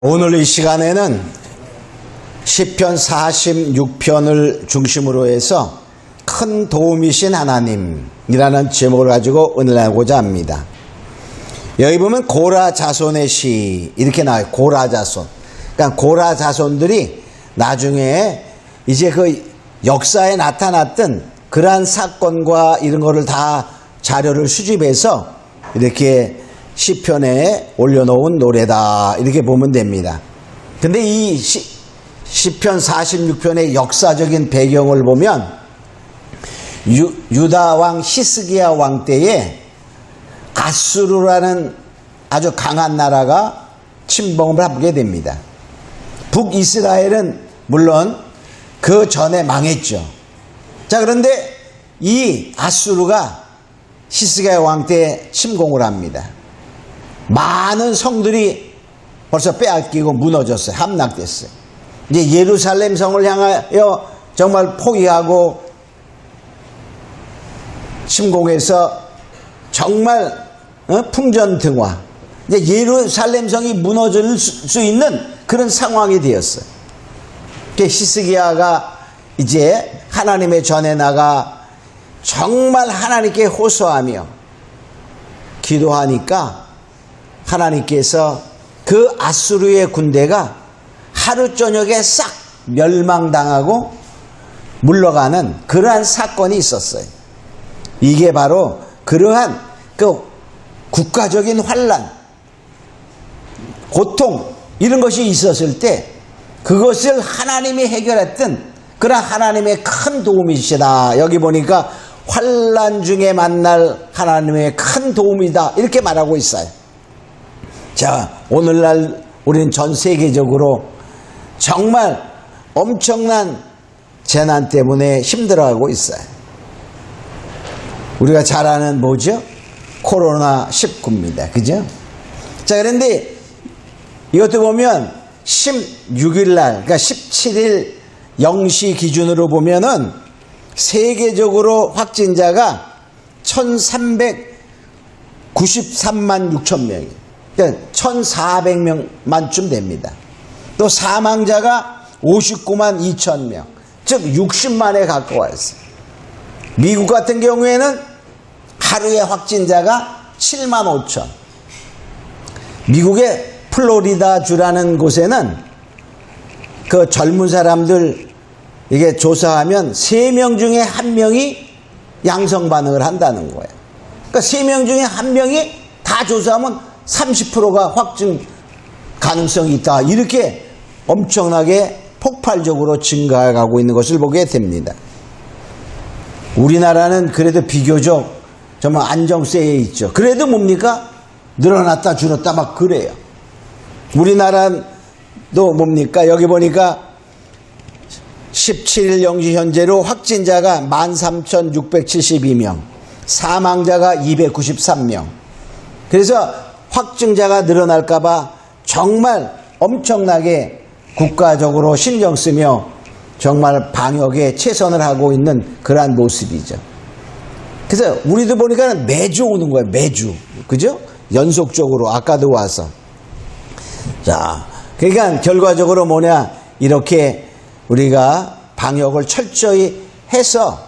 오늘 이 시간에는 시편 46편을 중심으로 해서 큰 도움이신 하나님이라는 제목을 가지고 은혜를 나누고자 합니다. 여기 보면 고라 자손의 시 이렇게 나와요. 고라 자손. 그러니까 고라 자손들이 나중에 이제 그 역사에 나타났던 그러한 사건과 이런 거를 다 자료를 수집해서 이렇게 시편에 올려놓은 노래다 이렇게 보면 됩니다. 근데 이 시편 46편의 역사적인 배경을 보면 유다 왕 히스기야 왕 때에 아수르라는 아주 강한 나라가 침범을 하게 됩니다. 북이스라엘은 물론 그 전에 망했죠. 자, 그런데 이 아수르가 히스기야 왕 때에 침공을 합니다. 많은 성들이 벌써 빼앗기고 무너졌어요. 함락됐어요. 이제 예루살렘 성을 향하여 정말 포위하고 침공해서 정말 풍전등화. 이제 예루살렘 성이 무너질 수 있는 그런 상황이 되었어요. 히스기야가 이제 하나님의 전에 나가 정말 하나님께 호소하며 기도하니까 하나님께서 그 아수르의 군대가 하루 저녁에 싹 멸망당하고 물러가는 그러한 사건이 있었어요. 이게 바로 그러한 그 국가적인 환난, 고통 이런 것이 있었을 때 그것을 하나님이 해결했던 그런 하나님의 큰 도움이시다. 여기 보니까 환난 중에 만날 하나님의 큰 도움이다 이렇게 말하고 있어요. 자, 오늘날 우리는 전 세계적으로 정말 엄청난 재난 때문에 힘들어하고 있어요. 우리가 잘 아는 뭐죠? 코로나19입니다. 그죠? 자, 그런데 이것도 보면 16일 날, 그러니까 17일 0시 기준으로 보면은 세계적으로 확진자가 1393만 6천 명이에요. 그러니까 1400명만쯤 됩니다. 또 사망자가 59만 2천 명, 즉 60만에 가까웠어요. 미국 같은 경우에는 하루에 확진자가 7만 5천. 미국의 플로리다 주라는 곳에는 그 젊은 사람들 이게 조사하면 3명 중에 1명이 양성 반응을 한다는 거예요. 그러니까 3명 중에 1명이 다 조사하면 30%가 확진 가능성이 있다. 이렇게 엄청나게 폭발적으로 증가해가고 있는 것을 보게 됩니다. 우리나라는 그래도 비교적 정말 안정세에 있죠. 그래도 뭡니까? 늘어났다 줄었다 막 그래요. 우리나라도 뭡니까? 여기 보니까 17일 0시 현재로 확진자가 13,672명, 사망자가 293명. 그래서 확진자가 늘어날까봐 정말 엄청나게 국가적으로 신경 쓰며 정말 방역에 최선을 하고 있는 그러한 모습이죠. 그래서 우리도 보니까 매주 오는 거예요. 매주. 그죠? 연속적으로 아까도 와서. 자, 그러니까 결과적으로 뭐냐? 이렇게 우리가 방역을 철저히 해서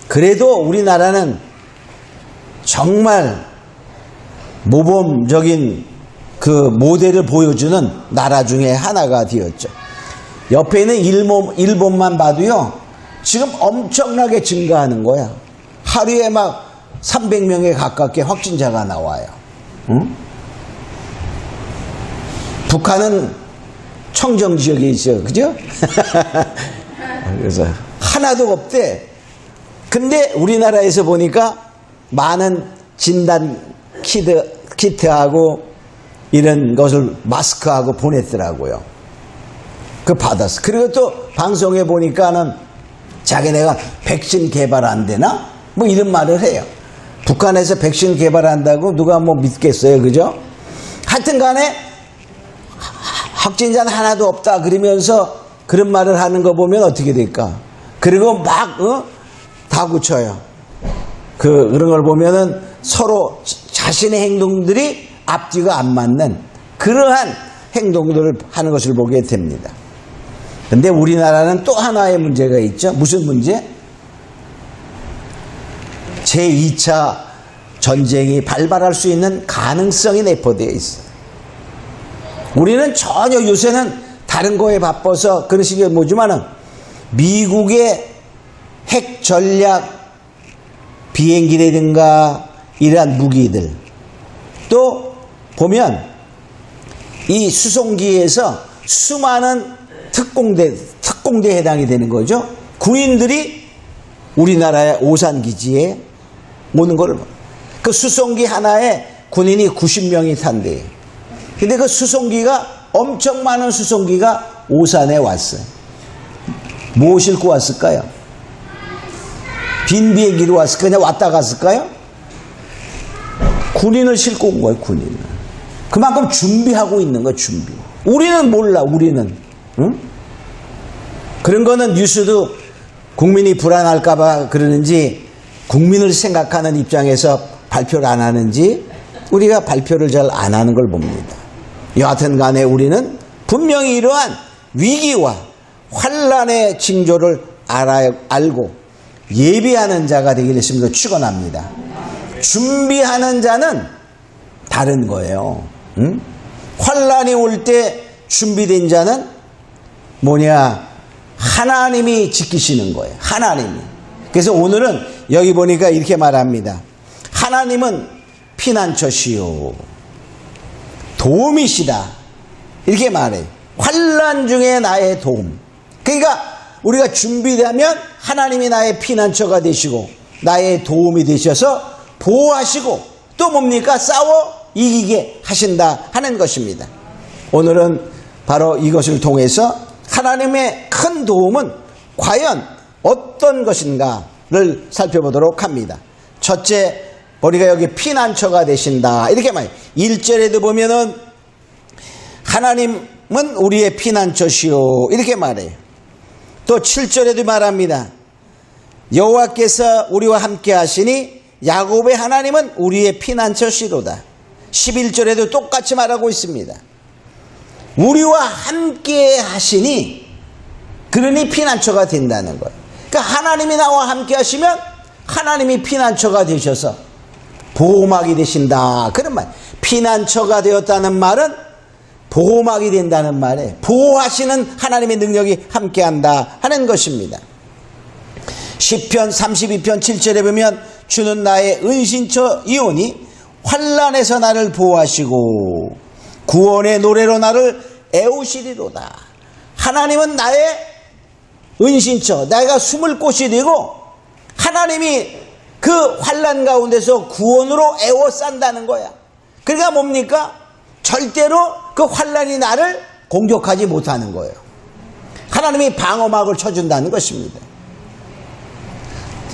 그래도 우리나라는 정말 모범적인 그 모델을 보여주는 나라 중에 하나가 되었죠. 옆에 있는 일본만 봐도요, 지금 엄청나게 증가하는 거야. 하루에 막 300명에 가깝게 확진자가 나와요. 응? 북한은 청정 지역에 있어요. 그죠? 그래서 하나도 없대. 근데 우리나라에서 보니까 많은 진단 키트하고 이런 것을 마스크하고 보냈더라고요. 그 받았어. 그리고 또 방송에 보니까는 자기네가 백신 개발 안 되나? 뭐 이런 말을 해요. 북한에서 백신 개발한다고 누가 뭐 믿겠어요. 그죠? 하여튼 간에 확진자는 하나도 없다 그러면서 그런 말을 하는 거 보면 어떻게 될까? 그리고 막 다 굳혀요. 그런 걸 보면은 서로 자신의 행동들이 앞뒤가 안 맞는 그러한 행동들을 하는 것을 보게 됩니다. 근데 우리나라는 또 하나의 문제가 있죠. 무슨 문제? 제2차 전쟁이 발발할 수 있는 가능성이 내포되어 있어요. 우리는 전혀 요새는 다른 거에 바빠서 그런 식의 뭐지만은 미국의 핵 전략 비행기라든가 이러한 무기들, 또 보면 이 수송기에서 수많은 특공대에 해당이 되는 거죠. 군인들이 우리나라의 오산기지에 오는 걸, 그 수송기 하나에 군인이 90명이 탄대요. 근데 그 수송기가, 엄청 많은 수송기가 오산에 왔어요. 뭐 싣고 왔을까요? 빈 비행기로 왔을까요? 그냥 왔다 갔을까요? 군인을 싣고 온 거예요, 군인을. 그만큼 준비하고 있는 거예요, 준비. 우리는 몰라, 우리는. 응? 그런 거는 뉴스도 국민이 불안할까봐 그러는지, 국민을 생각하는 입장에서 발표를 안 하는지, 우리가 발표를 잘 안 하는 걸 봅니다. 여하튼 간에 우리는 분명히 이러한 위기와 환란의 징조를 알고 예비하는 자가 되기를 예수님으로 축원합니다. 준비하는 자는 다른 거예요. 응? 환란이 올 때 준비된 자는 뭐냐? 하나님이 지키시는 거예요. 하나님이. 그래서 오늘은 여기 보니까 이렇게 말합니다. 하나님은 피난처시요 도움이시다. 이렇게 말해요. 환란 중에 나의 도움. 그러니까 우리가 준비되면 하나님이 나의 피난처가 되시고 나의 도움이 되셔서 보호하시고 또 뭡니까? 싸워 이기게 하신다 하는 것입니다. 오늘은 바로 이것을 통해서 하나님의 큰 도움은 과연 어떤 것인가를 살펴보도록 합니다. 첫째, 우리가 여기 피난처가 되신다 이렇게 말해요. 1절에도 보면은 하나님은 우리의 피난처시오 이렇게 말해요. 또 7절에도 말합니다. 여호와께서 우리와 함께 하시니 야곱의 하나님은 우리의 피난처시로다. 11절에도 똑같이 말하고 있습니다. 우리와 함께 하시니 그러니 피난처가 된다는 거예요. 그러니까 하나님이 나와 함께 하시면 하나님이 피난처가 되셔서 보호막이 되신다 그런 말. 피난처가 되었다는 말은 보호막이 된다는 말에 보호하시는 하나님의 능력이 함께한다 하는 것입니다. 시편 32편 7절에 보면 주는 나의 은신처이오니 환난에서 나를 보호하시고 구원의 노래로 나를 애우시리로다. 하나님은 나의 은신처, 내가 숨을 곳이 되고 하나님이 그 환난 가운데서 구원으로 애워싼다는 거야. 그러니까 뭡니까? 절대로 그 환난이 나를 공격하지 못하는 거예요. 하나님이 방어막을 쳐준다는 것입니다.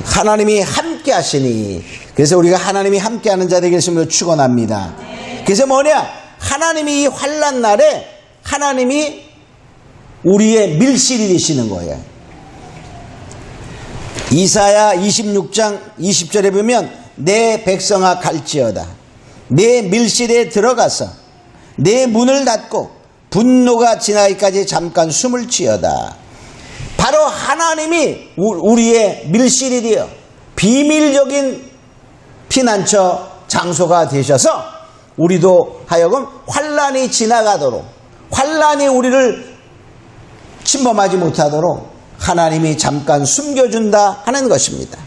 하나님이 함께 하시니, 그래서 우리가 하나님이 함께하는 자 되겠음을 축원합니다. 그래서 뭐냐? 하나님이 이 환난 날에 하나님이 우리의 밀실이 되시는 거예요. 이사야 26장 20절에 보면 내 백성아 갈지어다 내 밀실에 들어가서 내 문을 닫고 분노가 지나기까지 잠깐 숨을 쉬어다. 바로 하나님이 우리의 밀실이 되어 비밀적인 피난처 장소가 되셔서 우리도 하여금 환난이 지나가도록, 환난이 우리를 침범하지 못하도록 하나님이 잠깐 숨겨준다 하는 것입니다.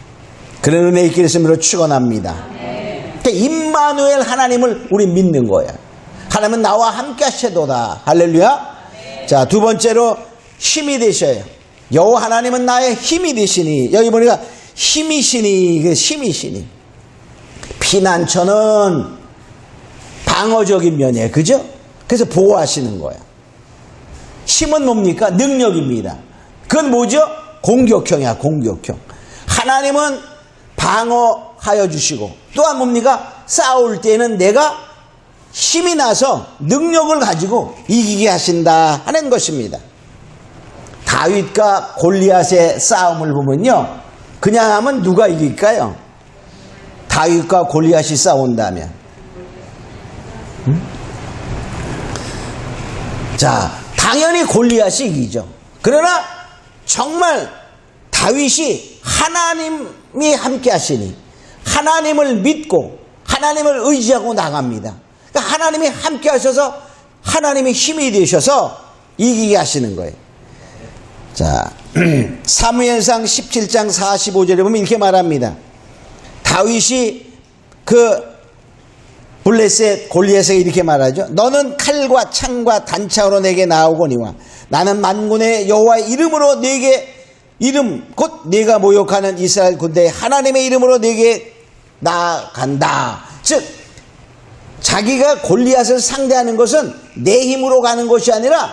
그런 은혜 있기를 예수님으로 축원합니다. 그러니까 임마누엘 하나님을 우리 믿는 거야. 하나님은 나와 함께 하시도다. 할렐루야. 자, 두 번째로 힘이 되셔요. 여호와 하나님은 나의 힘이 되시니, 여기 보니까 힘이시니, 힘이시니. 피난처는 방어적인 면이에요. 그죠? 그래서 보호하시는 거예요. 힘은 뭡니까? 능력입니다. 그건 뭐죠? 공격형이야, 공격형. 하나님은 방어하여 주시고, 또한 뭡니까? 싸울 때는 내가 힘이 나서 능력을 가지고 이기게 하신다 하는 것입니다. 다윗과 골리앗의 싸움을 보면요, 그냥 하면 누가 이길까요? 다윗과 골리앗이 싸운다면 자, 당연히 골리앗이 이기죠. 그러나 정말 다윗이 하나님이 함께 하시니 하나님을 믿고 하나님을 의지하고 나갑니다. 그러니까 하나님이 함께 하셔서 하나님이 힘이 되셔서 이기게 하시는 거예요. 자, 사무엘상 17장 45절에 보면 이렇게 말합니다. 다윗이 그 블레셋 골리앗에게 이렇게 말하죠. 너는 칼과 창과 단창으로 내게 나오거니와 나는 만군의 여호와의 이름으로 내게 곧 네가 모욕하는 이스라엘 군대의 하나님의 이름으로 내게 나간다. 즉 자기가 골리앗을 상대하는 것은 내 힘으로 가는 것이 아니라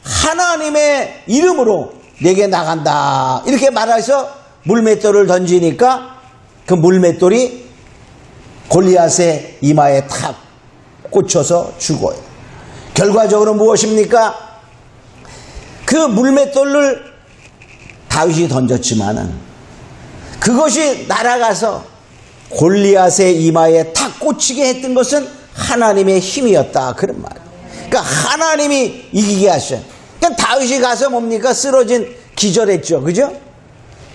하나님의 이름으로 내게 나간다. 이렇게 말해서 물맷돌을 던지니까 그 물맷돌이 골리앗의 이마에 탁 꽂혀서 죽어요. 결과적으로 무엇입니까? 그 물맷돌을 다윗이 던졌지만은 그것이 날아가서 골리앗의 이마에 탁 꽂히게 했던 것은 하나님의 힘이었다. 그런 말이에요. 그러니까 하나님이 이기게 하셔요. 그러니까 다윗이 가서 뭡니까? 쓰러진 기절했죠. 그죠?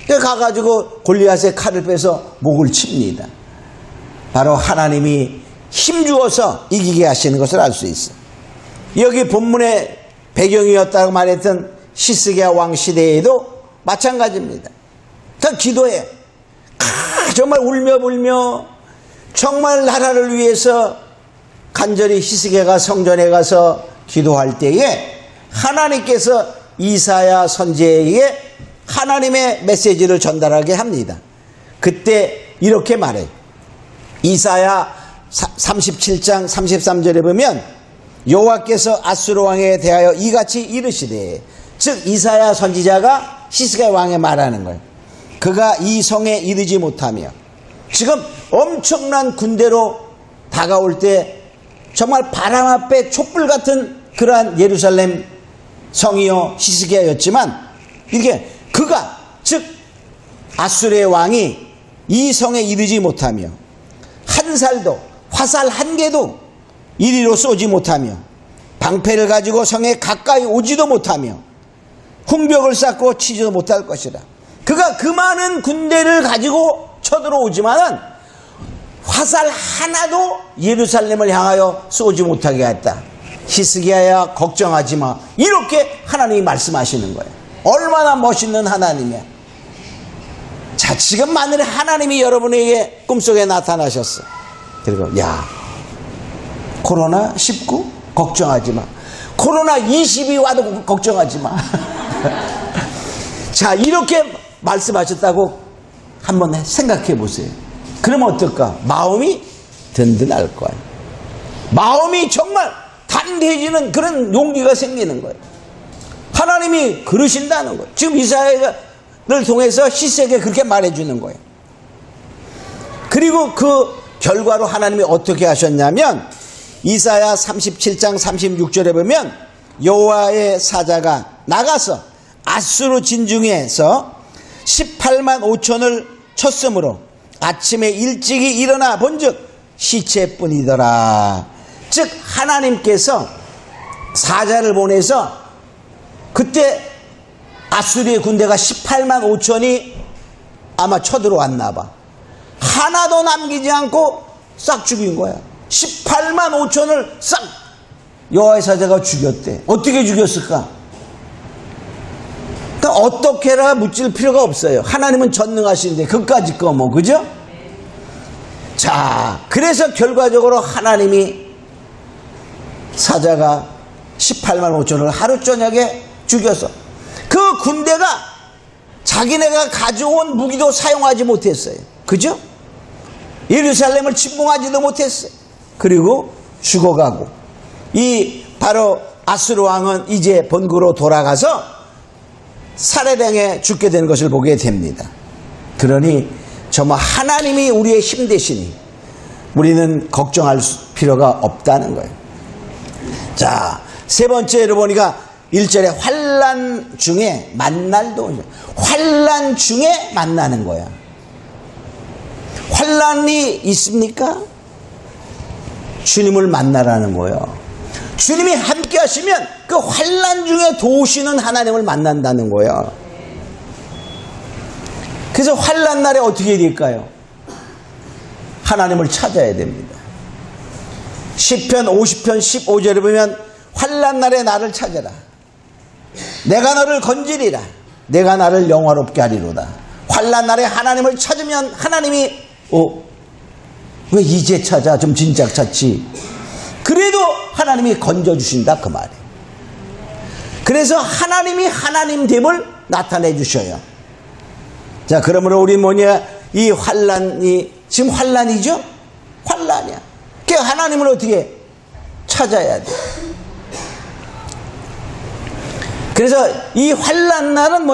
그러니까 가가지고 골리앗의 칼을 빼서 목을 칩니다. 바로 하나님이 힘주어서 이기게 하시는 것을 알 수 있어요. 여기 본문의 배경이었다고 말했던 시스기야 왕 시대에도 마찬가지입니다. 다 기도해요. 정말 울며 불며 정말 나라를 위해서 간절히 히스기야가 성전에 가서 기도할 때에 하나님께서 이사야 선지자에게 하나님의 메시지를 전달하게 합니다. 그때 이렇게 말해요. 이사야 37장 33절에 보면 여호와께서 아수르 왕에 대하여 이같이 이르시되, 즉 이사야 선지자가 히스기야 왕에 말하는 거예요. 그가 이 성에 이르지 못하며, 지금 엄청난 군대로 다가올 때 정말 바람 앞에 촛불 같은 그러한 예루살렘 성이요 히스기야였지만, 이게 그가 즉 아수르의 왕이 이 성에 이르지 못하며 한 살도 화살 한 개도 이리로 쏘지 못하며 방패를 가지고 성에 가까이 오지도 못하며 훈벽을 쌓고 치지도 못할 것이라. 그가 그 많은 군대를 가지고 쳐들어오지만은 화살 하나도 예루살렘을 향하여 쏘지 못하게 했다. 히스기야야 걱정하지 마. 이렇게 하나님이 말씀하시는 거예요. 얼마나 멋있는 하나님이야. 자, 지금 만일에 하나님이 여러분에게 꿈속에 나타나셨어. 그리고 야, 코로나19 걱정하지 마. 코로나20이 와도 걱정하지 마. 자, 이렇게 말씀하셨다고 한번 생각해 보세요. 그러면 어떨까? 마음이 든든할 거예요. 마음이 정말 단대해지는 그런 용기가 생기는 거예요. 하나님이 그러신다는 거예요. 지금 이사야를 통해서 히스기야에게 그렇게 말해주는 거예요. 그리고 그 결과로 하나님이 어떻게 하셨냐면 이사야 37장 36절에 보면 여호와의 사자가 나가서 아수르 진중에서 18만 5천을 쳤으므로 아침에 일찍이 일어나 본즉 시체뿐이더라. 즉 하나님께서 사자를 보내서 그때 아수르의 군대가 18만 5천이 아마 쳐들어왔나 봐. 하나도 남기지 않고 싹 죽인 거야. 18만 5천을 싹 여호와의 사자가 죽였대. 어떻게 죽였을까? 그러니까 어떻게라 묻질 필요가 없어요. 하나님은 전능하신데 그까짓 거 뭐, 그죠? 자, 그래서 결과적으로 하나님이 사자가 18만 5천을 하루 저녁에 죽여서 그 군대가 자기네가 가져온 무기도 사용하지 못했어요. 그죠? 예루살렘을 침공하지도 못했어요. 그리고 죽어가고 이 바로 아수르 왕은 이제 본국으로 돌아가서 살해당해 죽게 되는 것을 보게 됩니다. 그러니 정말 하나님이 우리의 힘 되시니 우리는 걱정할 필요가 없다는 거예요. 자, 세 번째로 보니까 1절에 환난 중에 만날도, 환난 중에 만나는 거야. 환난이 있습니까? 주님을 만나라는 거예요. 주님이 함께 함께 하시면 그 환난 중에 도우시는 하나님을 만난다는 거예요. 그래서 환난 날에 어떻게 될까요? 하나님을 찾아야 됩니다. 시편 50편 15절에 보면 환난 날에 나를 찾아라. 내가 너를 건지리라. 내가 나를 영화롭게 하리로다. 환난 날에 하나님을 찾으면 하나님이 왜 이제 찾아? 좀 진작 찾지. 그래도 하나님이 건져주신다 그 말이에요. 그래서 하나님이 하나님됨을 나타내 주셔요. 자, 그러므로 우리 이 환난이 지금 환난이죠? 환난이야. 그 하나님을 어떻게 찾아야 돼? 그래서 이 환난 날은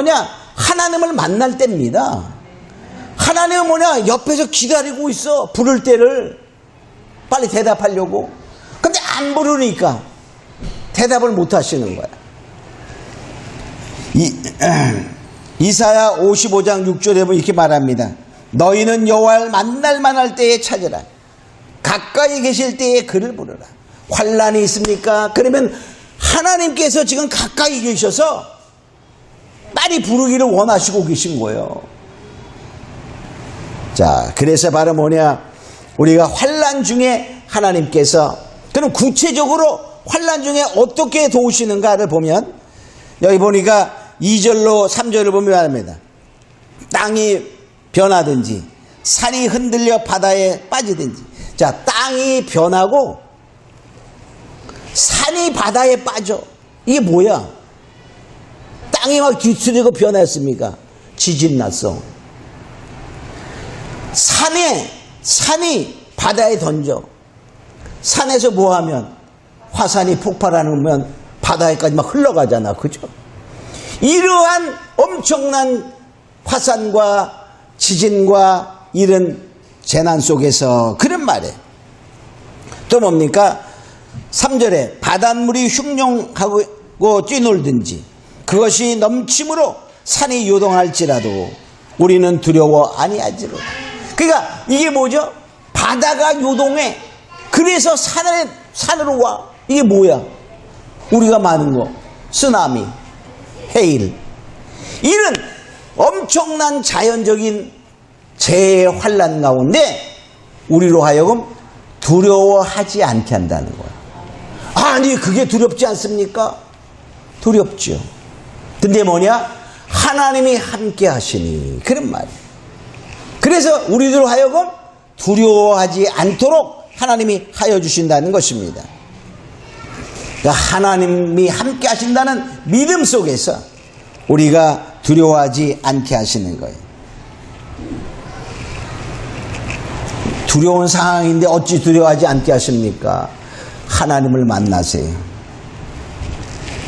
하나님을 만날 때입니다. 하나님은 옆에서 기다리고 있어. 부를 때를 빨리 대답하려고. 근데 안 부르니까 대답을 못 하시는 거야. 이사야 55장 6절에 보면 이렇게 말합니다. 너희는 여호와를 만날 만할 때에 찾으라. 가까이 계실 때에 그를 부르라. 환난이 있습니까? 그러면 하나님께서 지금 가까이 계셔서 빨리 부르기를 원하시고 계신 거예요. 자, 그래서 바로 우리가 환난 중에 하나님께서, 그럼 구체적으로 환난 중에 어떻게 도우시는가를 보면, 여기 보니까 2절로 3절을 보면 말합니다. 땅이 변하든지 산이 흔들려 바다에 빠지든지. 자, 땅이 변하고 산이 바다에 빠져. 이게 뭐야? 땅이 막 뒤틀리고 변했습니까? 지진 났어. 산이 바다에 던져. 산에서 뭐 하면? 화산이 폭발하면 바다에까지 막 흘러가잖아. 그죠? 이러한 엄청난 화산과 지진과 이런 재난 속에서 그런 말이에요. 또 뭡니까? 3절에 바닷물이 흉룡하고 뛰놀든지 그것이 넘침으로 산이 요동할지라도 우리는 두려워 아니하지로다. 그러니까 이게 뭐죠? 바다가 요동해. 그래서 산으로 와. 이게 뭐야? 우리가 많은 거. 쓰나미, 해일. 이런 엄청난 자연적인 재해 환난 가운데 우리로 하여금 두려워하지 않게 한다는 거야. 아니, 그게 두렵지 않습니까? 두렵죠. 근데 하나님이 함께 하시니. 그런 말이에요. 그래서 우리들 하여금 두려워하지 않도록 하나님이 하여 주신다는 것입니다. 그러니까 하나님이 함께 하신다는 믿음 속에서 우리가 두려워하지 않게 하시는 거예요. 두려운 상황인데 어찌 두려워하지 않게 하십니까? 하나님을 만나세요.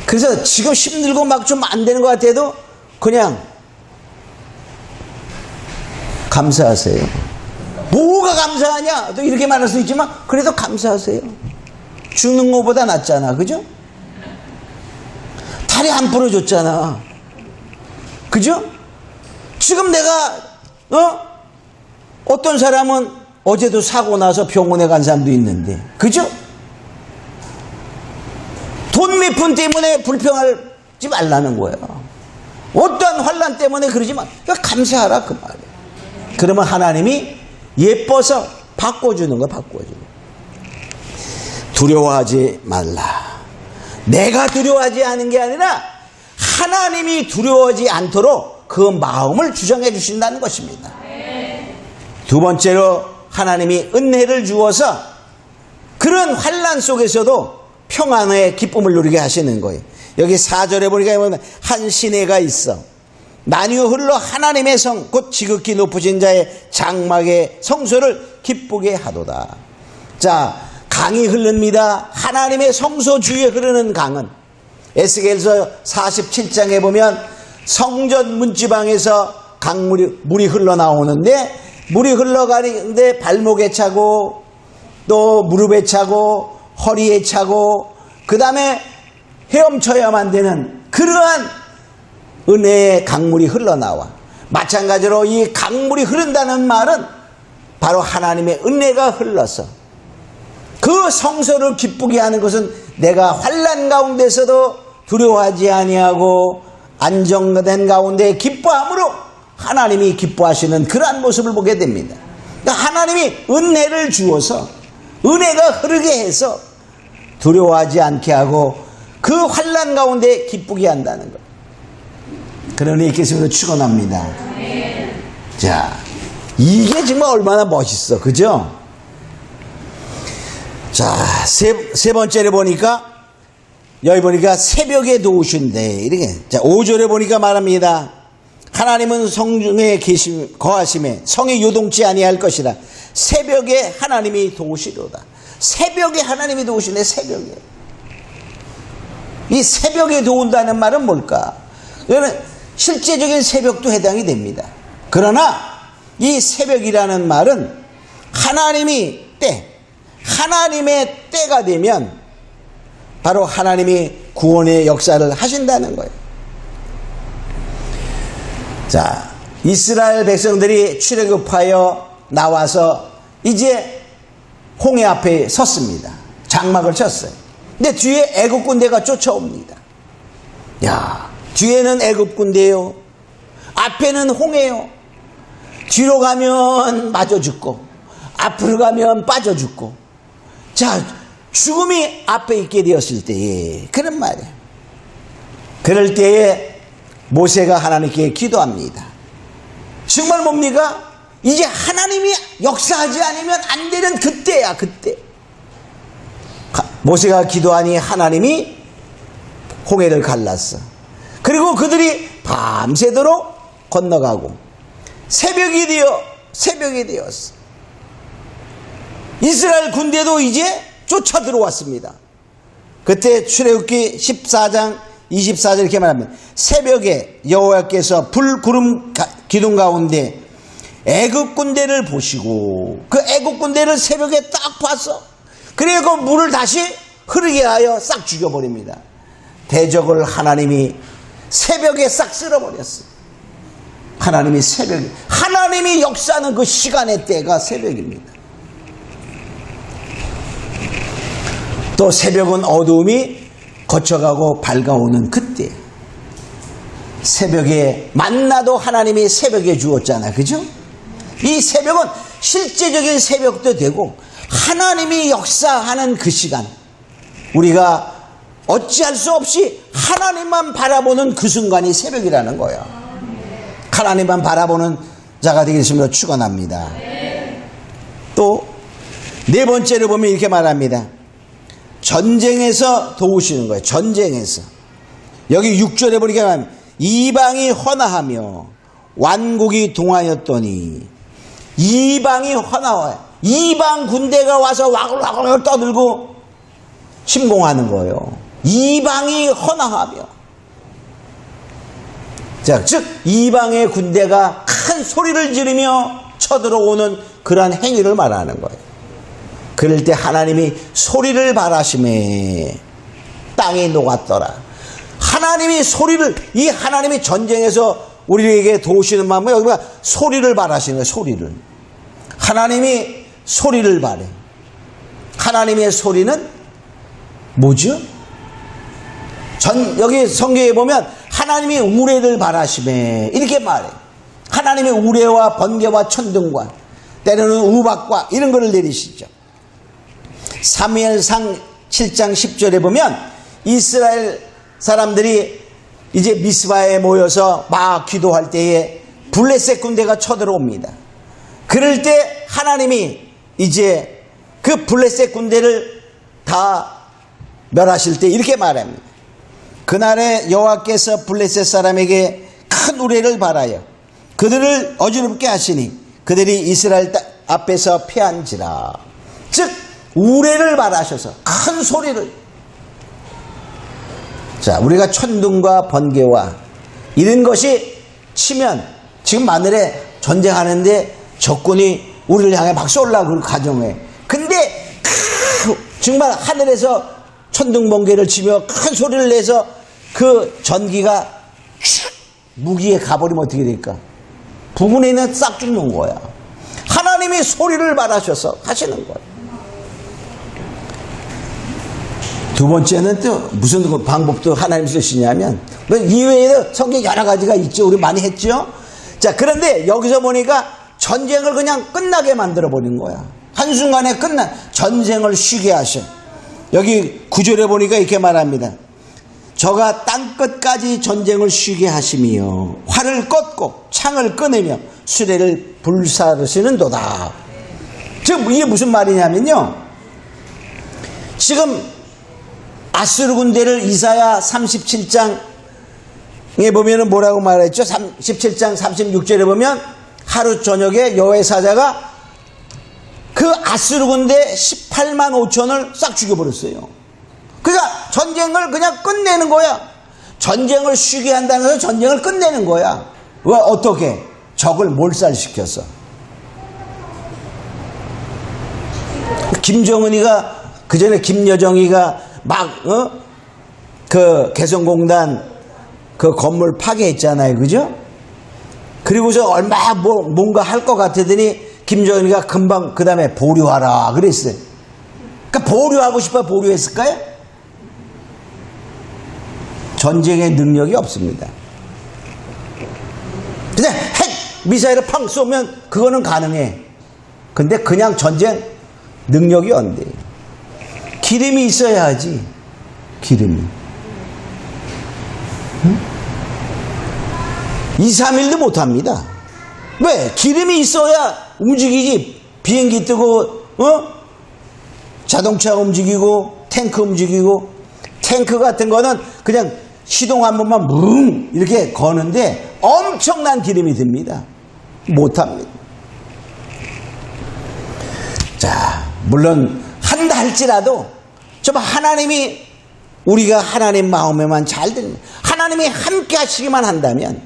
그래서 지금 힘들고 막 좀 안 되는 것 같아도 그냥 감사하세요. 뭐가 감사하냐? 또 이렇게 말할 수 있지만 그래도 감사하세요. 죽는 것보다 낫잖아. 그죠? 다리 안 부러졌잖아. 그죠? 지금 내가 어떤 사람은 어제도 사고 나서 병원에 간 사람도 있는데, 그죠? 돈 몇 푼 때문에 불평하지 말라는 거예요. 어떠한 환난 때문에 그러지만 감사하라 그 말이에요. 그러면 하나님이 예뻐서 바꿔주는 거예요. 바꿔주는 거예요. 두려워하지 말라. 내가 두려워하지 않은 게 아니라 하나님이 두려워하지 않도록 그 마음을 주장해 주신다는 것입니다. 두 번째로 하나님이 은혜를 주어서 그런 환난 속에서도 평안의 기쁨을 누리게 하시는 거예요. 여기 4절에 보니까 한 시내가 있어. 나뉘어 흘러 하나님의 성 곧 지극히 높으신 자의 장막의 성소를 기쁘게 하도다. 자, 강이 흐릅니다. 하나님의 성소 주위에 흐르는 강은 에스겔서 47장에 보면 성전 문지방에서 물이 흘러나오는데, 물이 흘러가는데 발목에 차고 또 무릎에 차고 허리에 차고 그 다음에 헤엄쳐야만 되는 그러한 은혜의 강물이 흘러나와. 마찬가지로 이 강물이 흐른다는 말은 바로 하나님의 은혜가 흘러서 그 성소를 기쁘게 하는 것은 내가 환난 가운데서도 두려워하지 아니하고 안정된 가운데 기뻐함으로 하나님이 기뻐하시는 그러한 모습을 보게 됩니다. 그러니까 하나님이 은혜를 주어서 은혜가 흐르게 해서 두려워하지 않게 하고 그 환난 가운데 기쁘게 한다는 것. 그러니 예수님으로 축원합니다. 자, 이게 정말 얼마나 멋있어, 그죠? 자, 세 번째로 보니까 여기 보니까 새벽에 도우신대 이렇게. 자, 5절에 보니까 말합니다. 하나님은 성중에 거하심에 성이 요동치 아니할 것이라. 새벽에 하나님이 도우시도다. 새벽에 하나님이 도우시네. 새벽에. 이 새벽에 도운다는 말은 뭘까? 이거는 실제적인 새벽도 해당이 됩니다. 그러나 이 새벽이라는 말은 하나님의 때가 되면 바로 하나님이 구원의 역사를 하신다는 거예요. 자, 이스라엘 백성들이 출애굽하여 나와서 이제 홍해 앞에 섰습니다. 장막을 쳤어요. 근데 뒤에 애굽 군대가 쫓아옵니다. 야, 뒤에는 애굽 군대요, 앞에는 홍해요. 뒤로 가면 맞아 죽고 앞으로 가면 빠져 죽고. 자, 죽음이 앞에 있게 되었을 때에 그런 말이에요. 그럴 때에 모세가 하나님께 기도합니다. 정말 뭡니까? 이제 하나님이 역사하지 않으면 안 되는 그때야, 그때. 모세가 기도하니 하나님이 홍해를 갈랐어. 그리고 그들이 밤새도록 건너가고 새벽이 되었어. 이스라엘 군대도 이제 쫓아 들어왔습니다. 그때 출애굽기 14장 24절 이렇게 말합니다. 새벽에 여호와께서 불 구름 기둥 가운데 애굽 군대를 보시고 그 애굽 군대를 새벽에 딱 봤어. 그리고 물을 다시 흐르게 하여 싹 죽여버립니다. 대적을 하나님이 새벽에 싹 쓸어버렸어요. 하나님이 역사하는 그 시간의 때가 새벽입니다. 또 새벽은 어두움이 거쳐가고 밝아오는 그때. 새벽에 만나도 하나님이 새벽에 주었잖아, 그죠? 이 새벽은 실제적인 새벽도 되고 하나님이 역사하는 그 시간, 우리가 어찌할 수 없이 하나님만 바라보는 그 순간이 새벽이라는 거예요. 하나님만 바라보는 자가 되겠습니다. 축원합니다. 또 네 번째로 보면 이렇게 말합니다. 전쟁에서 도우시는 거예요. 전쟁에서. 여기 6절에 보니까 이방이 헌화하며 완국이 동하였더니, 이방이 헌화와요. 이방 군대가 와서 와글와글 떠들고 침공하는 거예요. 이방이 헌화하며. 자, 즉 이방의 군대가 큰 소리를 지르며 쳐들어오는 그러한 행위를 말하는 거예요. 그럴 때 하나님이 소리를 발하심에 땅이 녹았더라. 하나님이 이 하나님이 전쟁에서 우리에게 도우시는 마음은 여기가 소리를 발하시는 거예요. 소리를. 하나님이 소리를 발해. 하나님의 소리는 뭐죠? 여기 성경에 보면 하나님이 우레를 발하심에 이렇게 말해. 하나님의 우레와 번개와 천둥과 때로는 우박과 이런 것을 내리시죠. 사무엘상 7장 10절에 보면 이스라엘 사람들이 이제 미스바에 모여서 막 기도할 때에 블레셋 군대가 쳐들어옵니다. 그럴 때 하나님이 이제 그 블레셋 군대를 다 멸하실 때 이렇게 말합니다. 그날에 여호와께서 블레셋 사람에게 큰 우레를 발하여 그들을 어지럽게 하시니 그들이 이스라엘 앞에서 패한지라. 즉 우레를 발하셔서 큰 소리를. 자, 우리가 천둥과 번개와 이런 것이 치면 지금 마늘에 전쟁하는데 적군이 우리를 향해 막 쏠라고 그 가정에. 근데 정말 하늘에서 천둥 번개를 치며 큰 소리를 내서 그 전기가 무기에 가버리면 어떻게 될까? 부분에 있는 싹 죽는 거야. 하나님이 소리를 발하셔서 하시는 거예요. 두 번째는 또 무슨 방법도 하나님 쓰시냐면, 이외에도 성경 여러 가지가 있죠. 우리 많이 했죠. 자, 그런데 여기서 보니까 전쟁을 그냥 끝나게 만들어 버린 거야. 한순간에 전쟁을 쉬게 하셔. 여기 9절에 보니까 이렇게 말합니다. 저가 땅끝까지 전쟁을 쉬게 하시며 활을 꺾고 창을 끊으며 수레를 불사르시는도다. 즉 이게 무슨 말이냐면요, 지금 아수르 군대를 이사야 37장에 보면은 뭐라고 말했죠? 17장 36절에 보면 하루 저녁에 여호와의 사자가 그 아수르 군대 18만 5천을 싹 죽여버렸어요. 그러니까 전쟁을 그냥 끝내는 거야. 전쟁을 쉬게 한다는 것은 전쟁을 끝내는 거야. 왜? 어떻게? 적을 몰살시켰어. 김정은이가 그전에 김여정이가 막 그 개성공단 그 건물 파괴했잖아요, 그죠? 그리고서 얼마 뭔가 할 것 같으더니 김정은이가 금방 그 다음에 보류하라 그랬어요. 그러니까 보류하고 싶어 보류했을까요? 전쟁의 능력이 없습니다. 그냥 핵 미사일을 팡 쏘면 그거는 가능해. 근데 그냥 전쟁 능력이 안 돼. 기름이 있어야 하지. 기름이. 응? 2, 3일도 못합니다. 왜? 기름이 있어야 움직이지. 비행기 뜨고 자동차 움직이고 탱크 움직이고. 탱크 같은 거는 그냥 시동 한 번만 뭉 이렇게 거는데 엄청난 기름이 듭니다. 못합니다. 자, 물론 한다 할지라도 좀 하나님이 우리가 하나님 마음에만 잘 듣는, 하나님이 함께 하시기만 한다면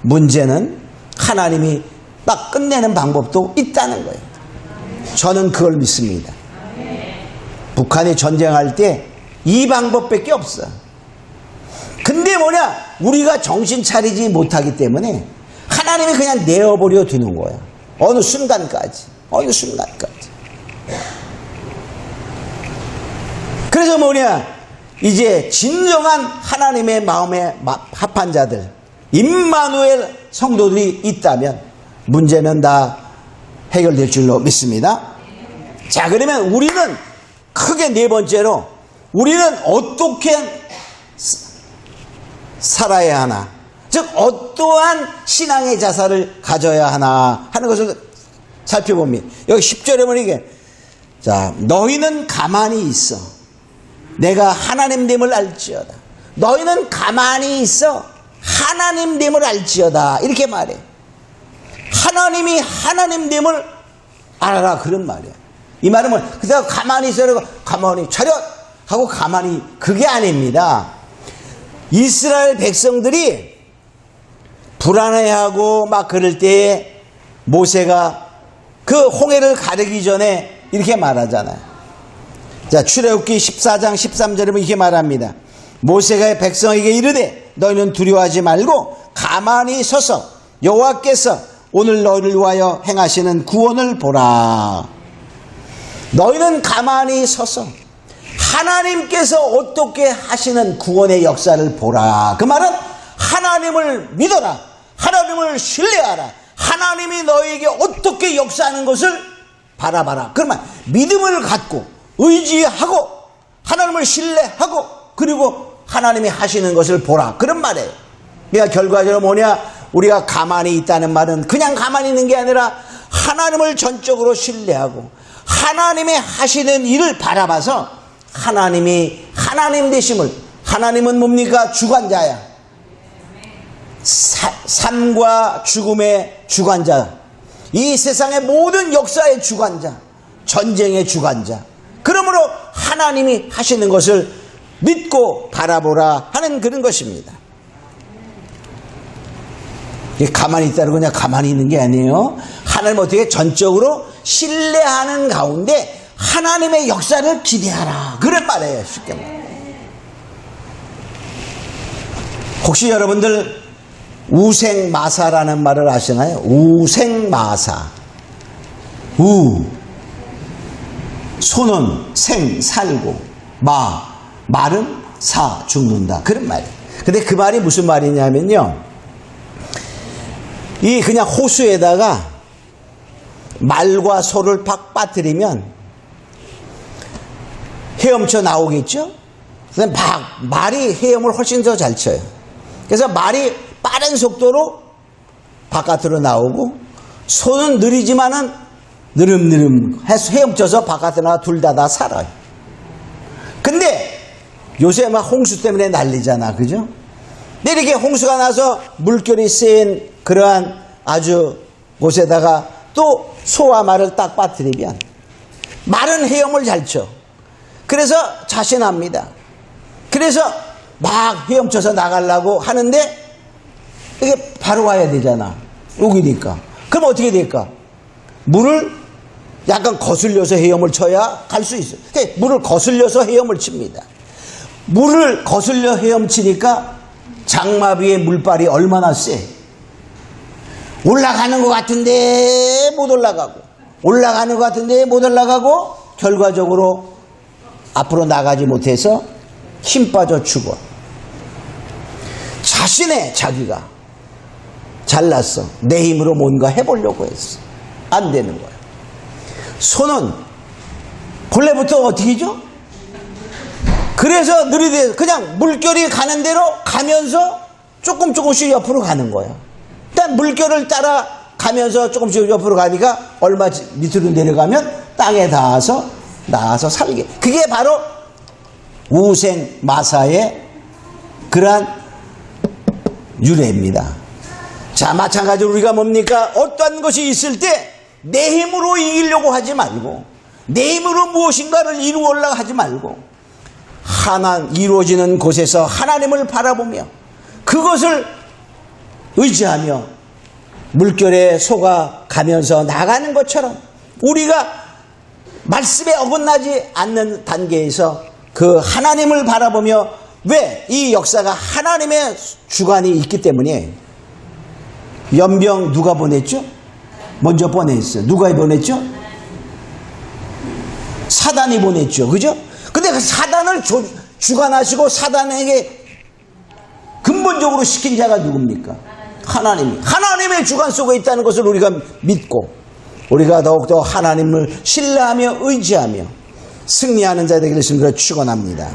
문제는 하나님이 딱 끝내는 방법도 있다는 거예요. 저는 그걸 믿습니다. 북한이 전쟁할 때 이 방법밖에 없어. 근데 뭐냐? 우리가 정신 차리지 못하기 때문에 하나님이 그냥 내어버려 두는 거야. 어느 순간까지. 그래서 뭐냐? 이제 진정한 하나님의 마음에 합한 자들, 임마누엘 성도들이 있다면 문제는 다 해결될 줄로 믿습니다. 자, 그러면 우리는 크게 네 번째로 우리는 어떻게 살아야 하나, 즉 어떠한 신앙의 자세를 가져야 하나 하는 것을 살펴봅니다. 여기 10절에 보면 이게, 자, 너희는 가만히 있어 내가 하나님됨을 알지어다. 너희는 가만히 있어 하나님됨을 알지어다. 이렇게 말해. 하나님이 하나님됨을 알아라, 그런 말이야. 이 말은 뭐 그냥 가만히 있어라고 가만히 차렷 하고 가만히, 그게 아닙니다. 이스라엘 백성들이 불안해하고 막 그럴 때에 모세가 그 홍해를 가르기 전에 이렇게 말하잖아요. 자, 출애굽기 14장 13절에 보면 이렇게 말합니다. 모세가 백성에게 이르되 너희는 두려워하지 말고 가만히 서서 여호와께서 오늘 너희를 위하여 행하시는 구원을 보라. 너희는 가만히 서서 하나님께서 어떻게 하시는 구원의 역사를 보라. 그 말은 하나님을 믿어라. 하나님을 신뢰하라. 하나님이 너에게 어떻게 역사하는 것을 바라봐라. 그러면 믿음을 갖고 의지하고 하나님을 신뢰하고 그리고 하나님이 하시는 것을 보라. 그런 말이에요. 그러니까 결과적으로 뭐냐? 우리가 가만히 있다는 말은 그냥 가만히 있는 게 아니라 하나님을 전적으로 신뢰하고 하나님의 하시는 일을 바라봐서 하나님이 하나님 되심을, 하나님은 뭡니까? 주관자야. 삶과 죽음의 주관자, 이 세상의 모든 역사의 주관자, 전쟁의 주관자. 그러므로 하나님이 하시는 것을 믿고 바라보라 하는 그런 것입니다. 가만히 있다고 그냥 가만히 있는 게 아니에요. 하나님 어떻게 전적으로 신뢰하는 가운데 하나님의 역사를 기대하라, 그런 말이에요. 쉽게 말해요. 혹시 여러분들 우생마사라는 말을 아시나요? 우생마사. 소는 생, 살고, 말은 사 죽는다. 그런 말이에요. 근데 그 말이 무슨 말이냐면요. 이 그냥 호수에다가 말과 소를 팍 빠뜨리면 헤엄쳐 나오겠죠? 근데 말이 헤엄을 훨씬 더 잘 쳐요. 그래서 말이 빠른 속도로 바깥으로 나오고 소는 느리지만은 느름느름 헤엄쳐서 바깥으로 나와 둘 다 살아요. 근데 요새 막 홍수 때문에 난리잖아. 그죠? 근데 이렇게 홍수가 나서 물결이 센 그러한 아주 곳에다가 또 소와 말을 딱 빠뜨리면 말은 헤엄을 잘 쳐. 그래서 자신합니다. 그래서 막 헤엄쳐서 나가려고 하는데 이게 바로 와야 되잖아. 여기니까. 그럼 어떻게 될까? 물을 약간 거슬려서 헤엄을 쳐야 갈 수 있어요. 그러니까 물을 거슬려서 헤엄을 칩니다. 물을 거슬려 헤엄치니까 장마비의 물발이 얼마나 세. 올라가는 것 같은데 못 올라가고 올라가는 것 같은데 못 올라가고 결과적으로 앞으로 나가지 못해서 힘 빠져 죽어. 자기가 잘났어. 내 힘으로 뭔가 해보려고 했어. 안 되는 거야. 소는 본래부터 어떻게 죠? 그래서 느리게 그냥 물결이 가는 대로 가면서 조금씩 옆으로 가는 거야. 일단 물결을 따라 가면서 조금씩 옆으로 가니까 얼마 밑으로 내려가면 땅에 닿아서 나와서 살게. 그게 바로 우생 마사의 그러한 유래입니다. 자, 마찬가지로 우리가 뭡니까? 어떠한 것이 있을 때 내 힘으로 이기려고 하지 말고 내 힘으로 무엇인가를 이루려고 하지 말고 이루어지는 곳에서 하나님을 바라보며 그것을 의지하며 물결에 속아 가면서 나가는 것처럼 우리가 말씀에 어긋나지 않는 단계에서 그 하나님을 바라보며 왜 이 역사가 하나님의 주관이 있기 때문에 연병 누가 보냈죠? 먼저 보냈어요. 누가 보냈죠? 사단이 보냈죠. 그죠? 근데 그 사단을 주관하시고 사단에게 근본적으로 시킨 자가 누굽니까? 하나님의 주관 속에 있다는 것을 우리가 믿고 우리가 더욱더 하나님을 신뢰하며 의지하며 승리하는 자 되기를 주님으로 축원합니다.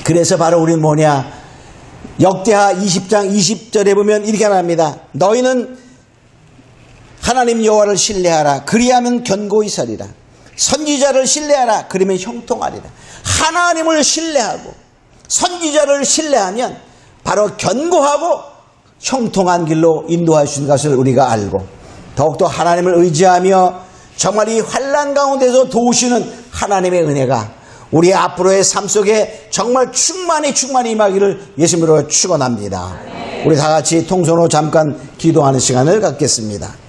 그래서 바로 우리는 뭐냐? 역대하 20장 20절에 보면 이렇게 말합니다. 너희는 하나님 여호와를 신뢰하라. 그리하면 견고히 서리라. 선지자를 신뢰하라. 그러면 형통하리라. 하나님을 신뢰하고 선지자를 신뢰하면 바로 견고하고 형통한 길로 인도하시는 것을 우리가 알고 더욱더 하나님을 의지하며 정말 이 환난 가운데서 도우시는 하나님의 은혜가 우리 앞으로의 삶 속에 정말 충만히 임하기를 예수님으로 축원합니다. 우리 다 같이 통성으로 잠깐 기도하는 시간을 갖겠습니다.